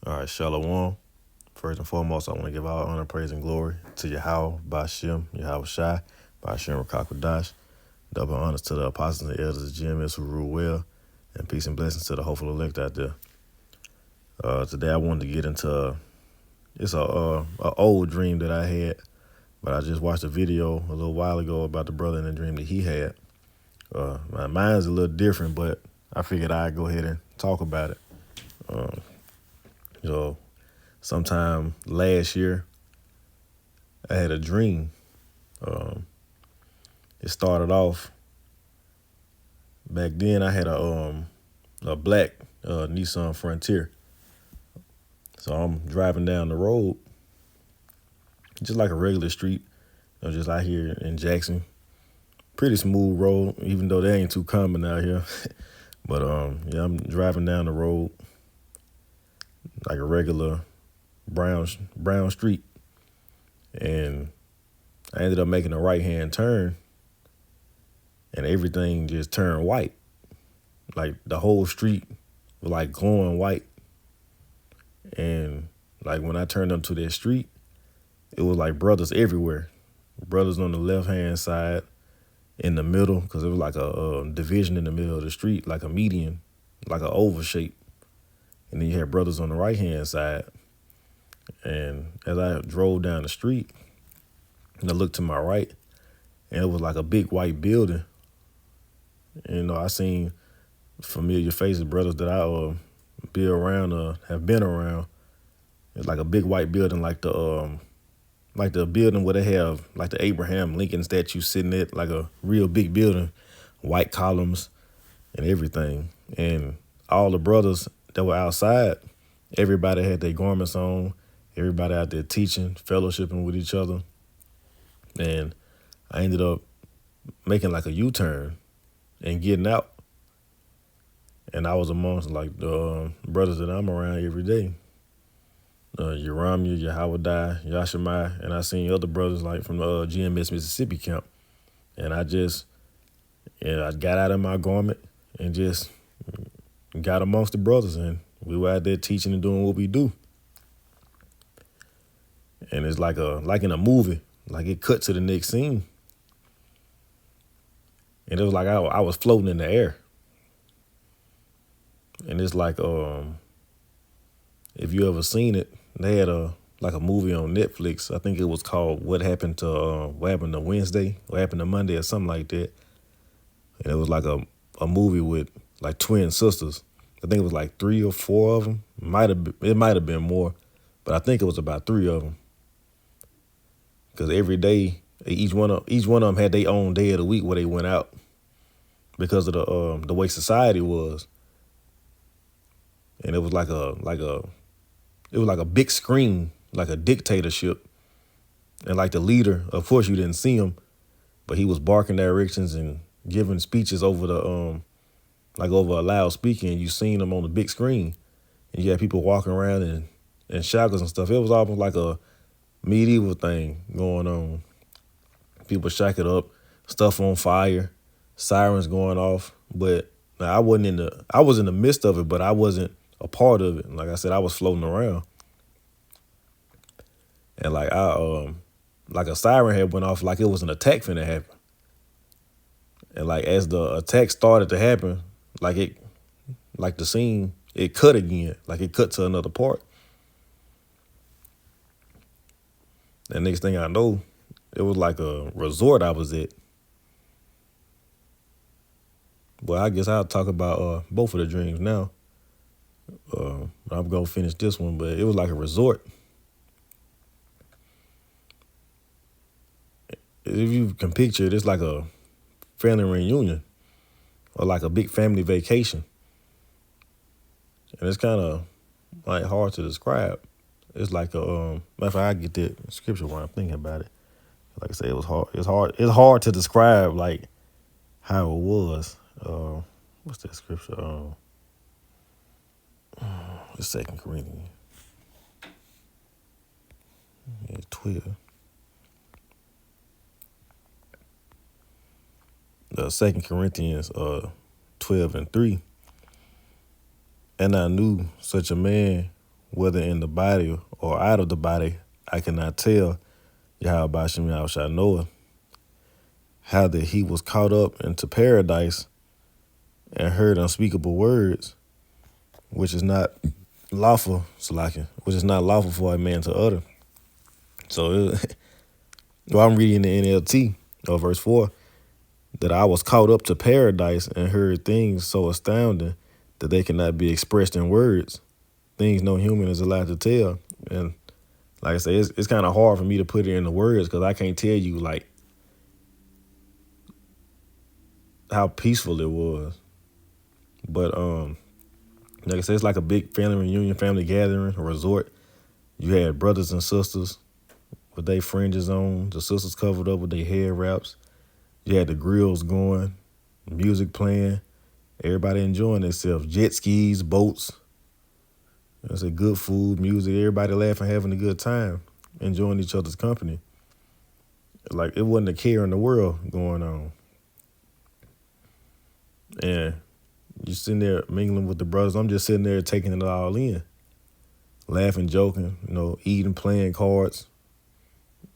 All right, Shalom. First and foremost, I want to give all honor, praise, and glory to Yahweh, Bashem, Yahweh Shai, Bashem Rakakwadash. Double honors to the apostles and elders of GMS who rule well, and peace and blessings to the hopeful elect out there. Today I wanted to get into it's a old dream that I had, but I just watched a video a little while ago about the brother in the dream that he had. Mine's a little different, but I figured I'd go ahead and talk about it. So sometime last year, I had a dream. It started off back then. I had a black Nissan Frontier. So I'm driving down the road, just like a regular street, just out here in Jackson. Pretty smooth road, even though they ain't too common out here. But yeah, I'm driving down the road like a regular brown street, and I ended up making a right hand turn, and everything just turned white. Like the whole street was like glowing white, and like when I turned onto that street, it was like brothers everywhere. Brothers on the left hand side, in the middle, because it was like a division in the middle of the street, like a median, like an oval shape. And then you had brothers on the right hand side. And as I drove down the street, and I looked to my right, and it was like a big white building. And I seen familiar faces, brothers that I be around, have been around. It's like a big white building, like the building where they have like the Abraham Lincoln statue sitting at, like a real big building, white columns and everything. And all the brothers that were outside, everybody had their garments on, everybody out there teaching, fellowshipping with each other. And I ended up making like a U-turn and getting out. And I was amongst like the brothers that I'm around every day. Yeramia, Yahawadi, Yashimai, and I seen other brothers like from the GMS Mississippi camp. And I got out of my garment and just got amongst the brothers, and we were out there teaching and doing what we do. And it's like in a movie, like it cut to the next scene. And it was like I was floating in the air. And it's like if you ever seen it, they had a movie on Netflix. I think it was called What Happened to Wednesday, What Happened to Monday, or something like that. And it was like a movie with like twin sisters. I think it was like 3 or 4 of them. It might have been more, but I think it was about 3 of them. Because every day, each one of them had their own day of the week where they went out, because of the way society was. And it was like a big screen, like a dictatorship. And like the leader, of course you didn't see him, but he was barking directions and giving speeches over over a loudspeaker, and you seen him on the big screen. And you had people walking around in shackles and stuff. It was almost like a medieval thing going on. People shackled up, stuff on fire, sirens going off. But I was in the midst of it, but I wasn't a part of it. Like I said, I was floating around. And like a siren had went off, like it was an attack finna happen. And like as the attack started to happen, like the scene, it cut again, like it cut to another part. And next thing I know, it was like a resort I was at. Well, I guess I'll talk about both of the dreams now. I'm gonna finish this one, but it was like a resort. If you can picture it, it's like a family reunion or like a big family vacation. And it's kind of like hard to describe. It's like if I get that scripture while I'm thinking about it. Like I said, it was hard. It's hard to describe like how it was. What's that scripture? The 2 Corinthians 12. The 2 Corinthians 12 and 3. And I knew such a man whether in the body or out of the body, I cannot tell. Yahweh Bashem Yahweh Noah, how that he was caught up into paradise and heard unspeakable words, which is not lawful, Salakia, which is not lawful for a man to utter. So well, I'm reading the NLT, verse 4, that I was caught up to paradise and heard things so astounding that they cannot be expressed in words, things no human is allowed to tell. And like I say, it's kind of hard for me to put it into words because I can't tell you like how peaceful it was. But like I said, it's like a big family reunion, family gathering, a resort. You had brothers and sisters with their fringes on, the sisters covered up with their hair wraps. You had the grills going, music playing, everybody enjoying themselves. Jet skis, boats. I said good food, music, everybody laughing, having a good time, enjoying each other's company. Like it wasn't a care in the world going on. And you sitting there mingling with the brothers. I'm just sitting there taking it all in, laughing, joking, eating, playing cards.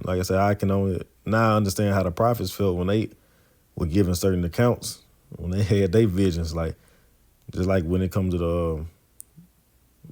Like I said, I can only now understand how the prophets felt when they were given certain accounts, when they had their visions. Like just like when it comes to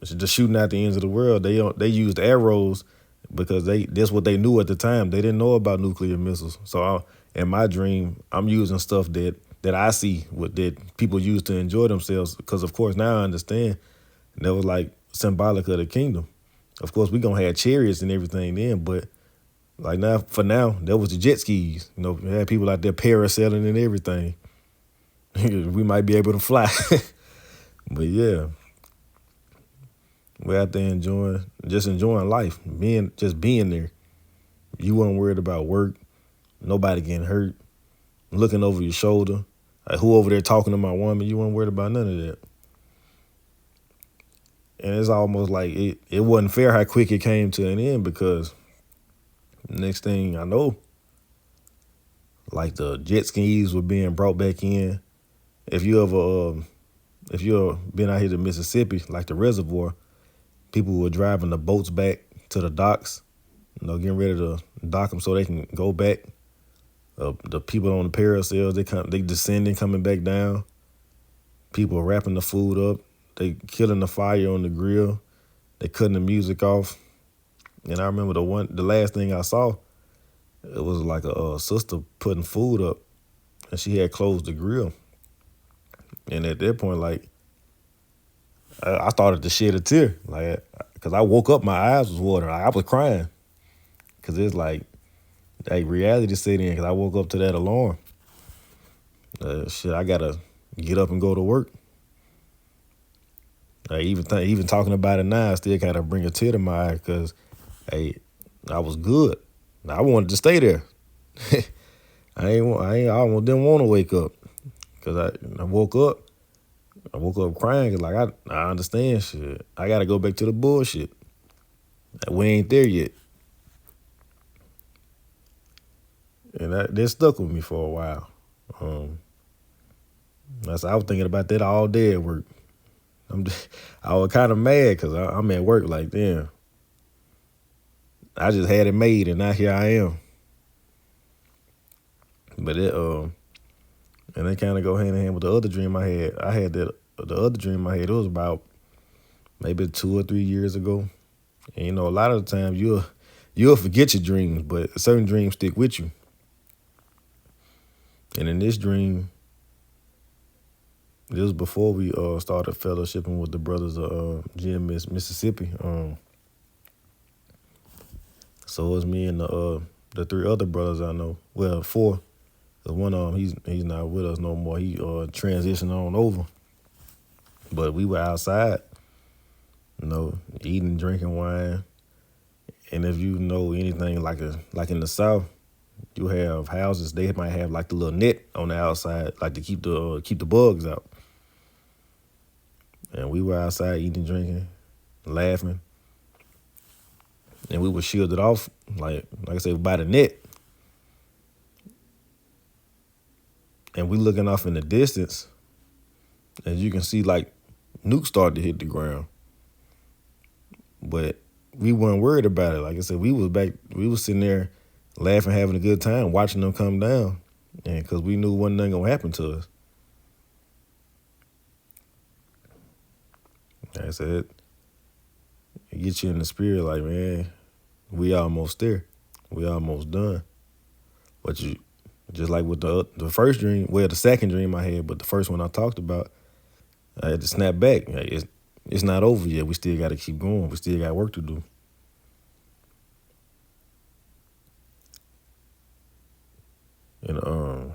the shooting at the ends of the world, they used arrows because that's what they knew at the time. They didn't know about nuclear missiles. So in my dream, I'm using stuff that I see that people use to enjoy themselves. Because of course now I understand that was like symbolic of the kingdom. Of course we gonna have chariots and everything then, but like for now, that was the jet skis. We had people out there parasailing and everything. We might be able to fly. But yeah, we're out there enjoying life, being there. You weren't worried about work, nobody getting hurt, looking over your shoulder, like who over there talking to my woman. You weren't worried about none of that. And it's almost like it wasn't fair how quick it came to an end because next thing I know, like the jet skis were being brought back in. If you ever been out here to Mississippi, like the reservoir, people were driving the boats back to the docks, getting ready to dock them so they can go back. The people on the parasails, they descending, coming back down. People wrapping the food up. They killing the fire on the grill. They cutting the music off. And I remember the last thing I saw, it was like a sister putting food up, and she had closed the grill. And at that point, like, I started to shed a tear, like, because I woke up, my eyes was watering. Like, I was crying, because it's like reality set in, because I woke up to that alarm. I gotta get up and go to work. Even talking about it now, I still kind of bring a tear to my eye, because, hey, I was good. I wanted to stay there. I almost didn't want to wake up, because I woke up. I woke up crying because, like, I understand shit. I got to go back to the bullshit. We ain't there yet. And that stuck with me for a while. I was thinking about that all day at work. I was kind of mad because I'm at work like, damn. I just had it made, and now here I am. But and they kind of go hand in hand with the other dream I had. The other dream I had, it was about maybe 2 or 3 years ago. And, a lot of the times you'll forget your dreams, but certain dreams stick with you. And in this dream, this was before we started fellowshipping with the brothers of Jim, Mississippi. So it was me and the 3 other brothers I know. Well, 4. Cause one of them, he's not with us no more. He transitioned on over. But we were outside, eating, drinking wine. And if you know anything like in the South, you have houses. They might have like the little net on the outside, like to keep the bugs out. And we were outside eating, drinking, laughing, and we were shielded off, like I said, by the net. And we looking off in the distance, as you can see, like nukes started to hit the ground. but we weren't worried about it. Like I said, we was sitting there laughing, having a good time, watching them come down, and because we knew one thing gonna happen to us. Like I said, it gets you in the spirit, like, man, we almost there, we almost done. But you, just like with the first dream, well, the second dream I had, but the first one I talked about, I had to snap back. Like, it's not over yet. We still got to keep going. We still got work to do. And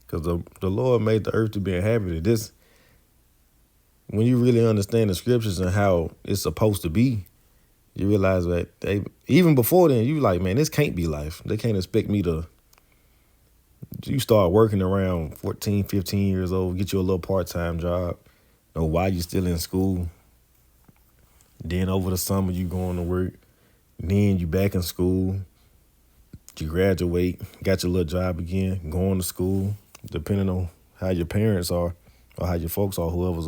because the Lord made the earth to be inhabited. This, when you really understand the scriptures and how it's supposed to be, you realize that even before then, you like, man, this can't be life. They can't expect me to. You start working around 14, 15 years old, get you a little part-time job, know why you still in school. Then over the summer, you going to work. Then you back in school. You graduate, got your little job again, going to school, depending on how your parents are or how your folks are, whoever's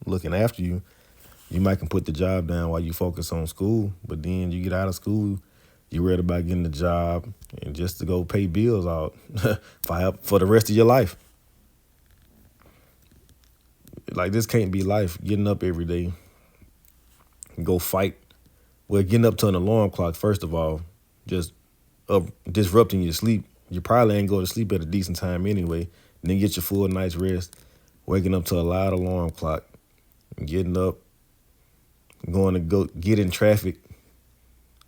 looking after you. You might can put the job down while you focus on school, but then you get out of school, you ready about getting the job and just to go pay bills out for the rest of your life. Like, this can't be life. Getting up every day, go fight. Well, getting up to an alarm clock, first of all, just disrupting your sleep. You probably ain't go to sleep at a decent time anyway. And then get your full night's rest. Waking up to a loud alarm clock, getting up, going to go get in traffic.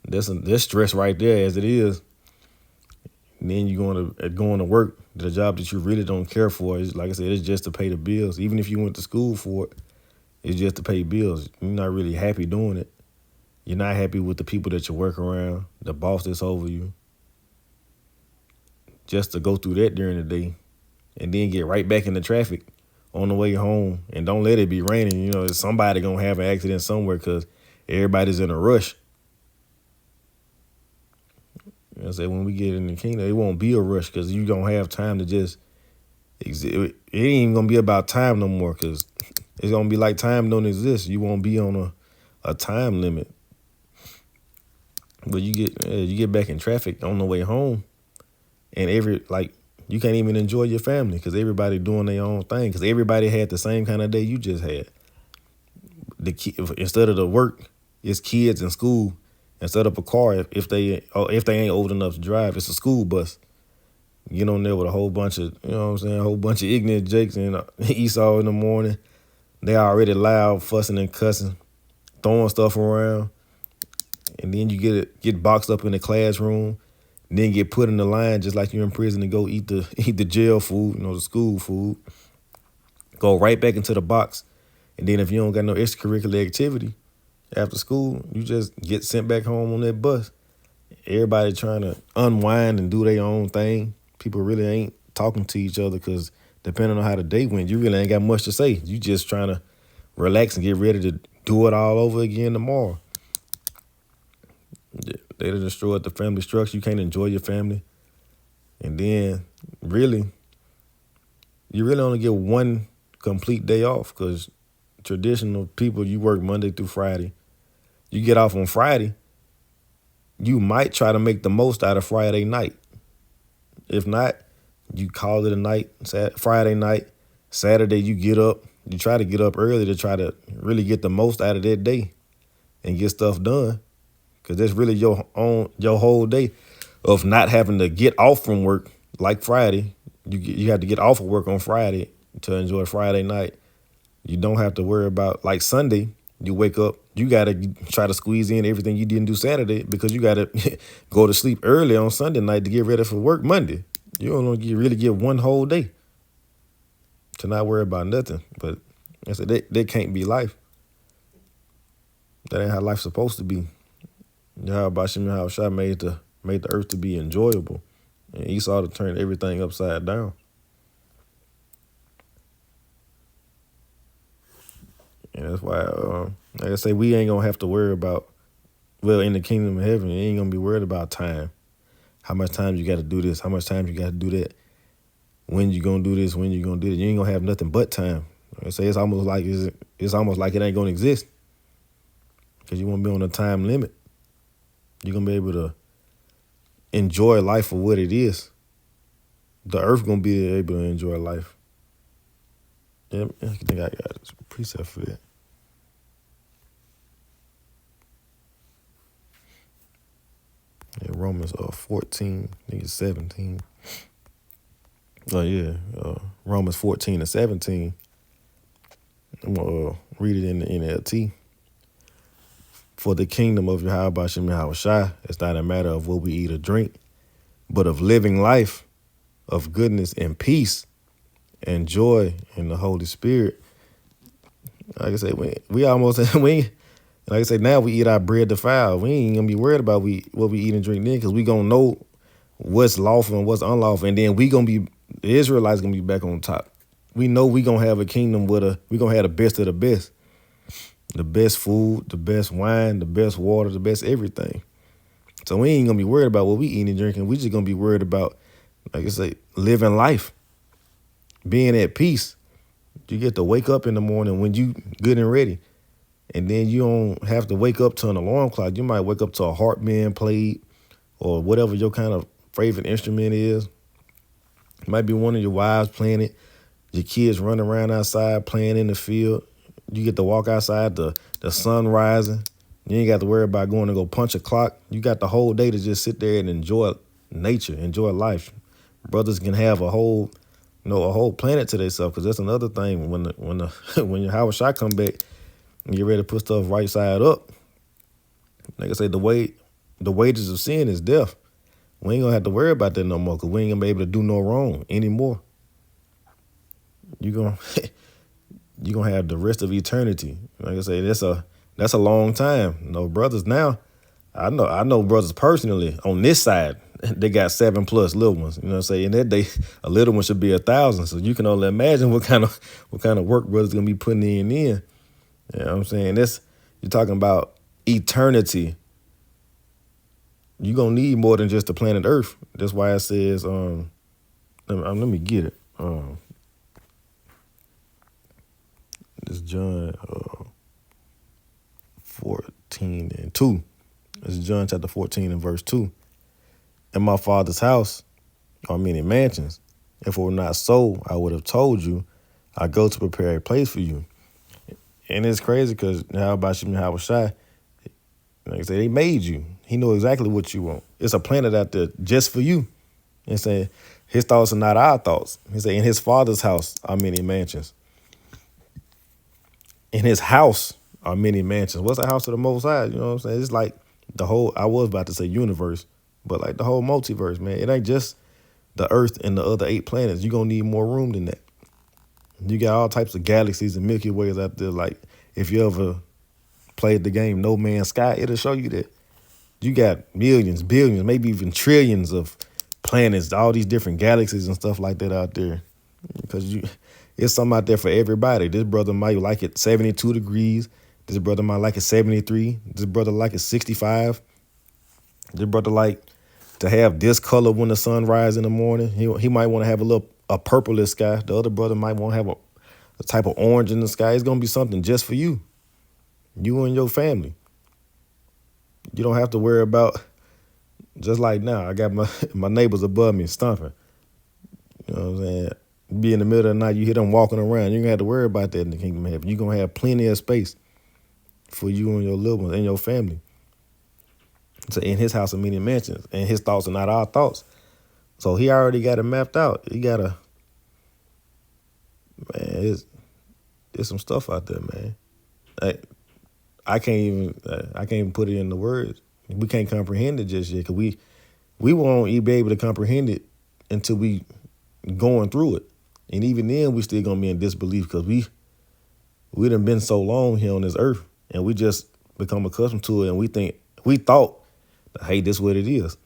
That's stress right there as it is. And then you going to work, the job that you really don't care for. Is, like I said, it's just to pay the bills. Even if you went to school for it, it's just to pay bills. You're not really happy doing it. You're not happy with the people that you work around, the boss that's over you. Just to go through that during the day and then get right back in the traffic on the way home. And don't let it be raining. You know, somebody going to have an accident somewhere because everybody's in a rush. You know, I say when we get in the kingdom, it won't be a rush because you don't have time to just exist. It ain't even going to be about time no more because it's going to be like time don't exist. You won't be on a time limit. But you get back in traffic on the way home, and you can't even enjoy your family because everybody doing their own thing because everybody had the same kind of day you just had. Instead of the work, it's kids in school. Instead of a car, if they ain't old enough to drive, it's a school bus. Get on there with a whole bunch of, you know what I'm saying, a whole bunch of ignorant jakes and Esau in the morning. They already loud, fussing and cussing, throwing stuff around. And then you get boxed up in the classroom, and then get put in the line just like you're in prison to go eat the jail food, the school food. Go right back into the box. And then if you don't got no extracurricular activity after school, you just get sent back home on that bus. Everybody trying to unwind and do their own thing. People really ain't talking to each other because depending on how the day went, you really ain't got much to say. You just trying to relax and get ready to do it all over again tomorrow. They destroyed the family structure. You can't enjoy your family. And then you really only get one complete day off because traditional people, you work Monday through Friday. You get off on Friday, you might try to make the most out of Friday night. If not, you call it a night, Friday night. Saturday, you get up. You try to get up early to try to really get the most out of that day and get stuff done. Because that's really your whole day of not having to get off from work like Friday. You have to get off of work on Friday to enjoy Friday night. You don't have to worry about, like Sunday, you wake up, you got to try to squeeze in everything you didn't do Saturday because you got to go to sleep early on Sunday night to get ready for work Monday. You don't really get one whole day to not worry about nothing. But I said, that can't be life. That ain't how life's supposed to be. Yahweh Shah made the earth to be enjoyable, and Esau to turn everything upside down. And that's why, like I say, we ain't gonna have to worry about. Well, in the kingdom of heaven, you ain't gonna be worried about time. How much time you got to do this? How much time you got to do that? When you gonna do this? When you gonna do it? You ain't gonna have nothing but time. I say it's almost like it's almost like it ain't gonna exist because you won't be on a time limit. You're gonna be able to enjoy life for what it is. The earth gonna be able to enjoy life. Yeah, I think I got a precept for that. Yeah, Romans 14, I think it's 17. Oh yeah, Romans 14 and 17. I'm gonna read it in the NLT. For the kingdom of Yahweh Shem Yahushua is not a matter of what we eat or drink, but of living life, of goodness and peace and joy in the Holy Spirit. Like I said, we almost like I said, now we eat our bread defiled. We ain't gonna be worried about what we eat and drink then, because we gonna know what's lawful and what's unlawful, and then the Israelites gonna be back on top. We know we gonna have a kingdom we gonna have the best of the best food, the best wine, the best water, the best everything. So we ain't gonna be worried about what we eat and drinking. We just gonna be worried about, like I say, living life, being at peace. You get to wake up in the morning when you good and ready. And then you don't have to wake up to an alarm clock. You might wake up to a harp being played or whatever your kind of favorite instrument is. It might be one of your wives playing it. Your kids running around outside playing in the field. You get to walk outside, the sun rising. You ain't got to worry about going to go punch a clock. You got the whole day to just sit there and enjoy nature, enjoy life. Brothers can have a whole planet to themselves, because that's another thing. When your Howard shot come back and get ready to put stuff right side up, like I say, the wages of sin is death. We ain't gonna have to worry about that no more, because we ain't gonna be able to do no wrong anymore. You gonna have the rest of eternity. Like I say, that's a long time. Brothers now, I know brothers personally on this side, they got 7+ little ones. You know what I'm saying? In that day, a little one should be 1,000. So you can only imagine what kind of work brothers gonna be putting in. You know what I'm saying? You're talking about eternity. You're gonna need more than just the planet Earth. That's why it says, let me get it. This John 14 and 2. This is John chapter 14 and verse 2. In my Father's house are many mansions. If it were not so, I would have told you, I go to prepare a place for you. And it's crazy because how about you, how was shy? Like I said, he made you. He know exactly what you want. It's a planet out there just for you. And saying his thoughts are not our thoughts. He said, in his Father's house are many mansions. In his house are many mansions. What's the house of the Most High? You know what I'm saying? It's like the whole, I was about to say universe, but like the whole multiverse, man. It ain't just the Earth and the other 8 planets. You're going to need more room than that. You got all types of galaxies and Milky Ways out there. Like, if you ever played the game No Man's Sky, it'll show you that you got millions, billions, maybe even trillions of planets, all these different galaxies and stuff like that out there. Because it's something out there for everybody. This brother might like it 72 degrees. This brother might like it 73. This brother like it 65. This brother like to have this color when the sun rises in the morning. He might want to have a purplish sky. The other brother might want to have a type of orange in the sky. It's gonna be something just for you and your family. You don't have to worry about, just like now, I got my neighbors above me stomping. You know what I'm saying? Be in the middle of the night, you hear them walking around. You don't have to worry about that in the kingdom of heaven. You're going to have plenty of space for you and your little ones and your family. So in his house are many mansions, and his thoughts are not our thoughts. So he already got it mapped out. He got man, there's some stuff out there, man. I can't even put it in the words. We can't comprehend it just yet, because we won't be able to comprehend it until we going through it. And even then, we still gonna be in disbelief, because we done been so long here on this earth, and we just become accustomed to it, and we thought, hey, this is what it is.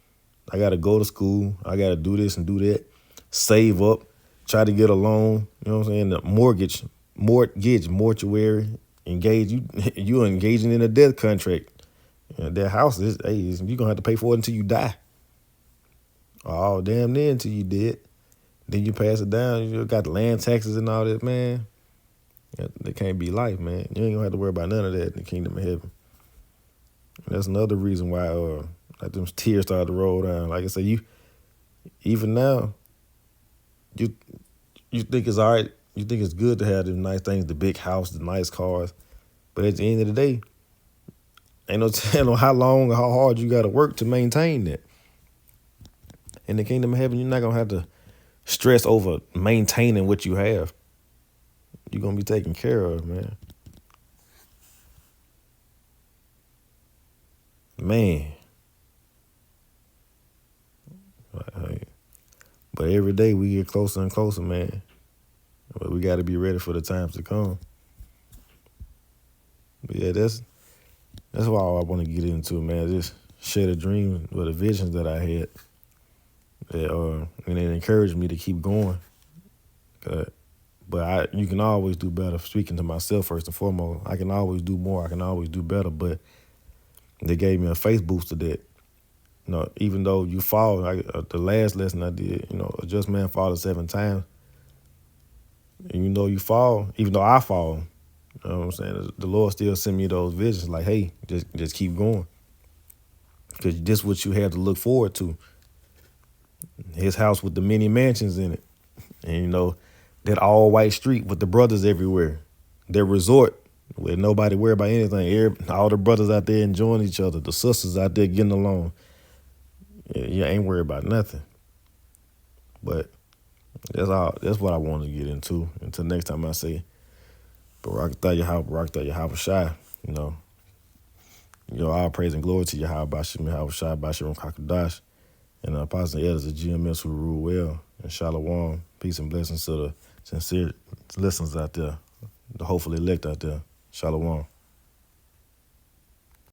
I gotta go to school, I gotta do this and do that, save up, try to get a loan. You know what I'm saying? The mortgage, mortuary, engage you engaging in a death contract. That house is, hey, you gonna have to pay for it until you die. Oh, damn near until you dead. Then you pass it down. You got the land taxes and all that, man. That can't be life, man. You ain't gonna have to worry about none of that in the kingdom of heaven. And that's another reason why like them tears started to roll down. Like I said, you even now, you think it's all right, you think it's good to have the nice things, the big house, the nice cars. But at the end of the day, ain't no telling how long or how hard you gotta work to maintain that. In the kingdom of heaven, you're not gonna have to stress over maintaining what you have. You're gonna be taken care of, man. Man. But every day we get closer and closer, man. But we got to be ready for the times to come. But yeah, that's why I want to get into, man. Just share the dream or the visions that I had, and it encouraged me to keep going. But you can always do better. Speaking to myself first and foremost, I can always do more. I can always do better. But they gave me a faith booster that, even though you fall, the last lesson I did, a just man falls 7 times. And you fall, even though I fall, you know what I'm saying? The Lord still sent me those visions like, hey, just keep going. Because this is what you have to look forward to. His house with the many mansions in it. And, that all white street with the brothers everywhere. Their resort where nobody worry about anything. All the brothers out there enjoying each other. The sisters out there getting along. You ain't worried about nothing. But that's what I want to get into. Until next time I say, Barakatah Yahweh Shai, all praise and glory to Yahweh Bashim Yahweh Shai Bashim Kakadash, and the apostles and elders of GMS who rule well, and Shalom, peace and blessings to the sincere listeners out there, the hopefully elect out there. Shalom.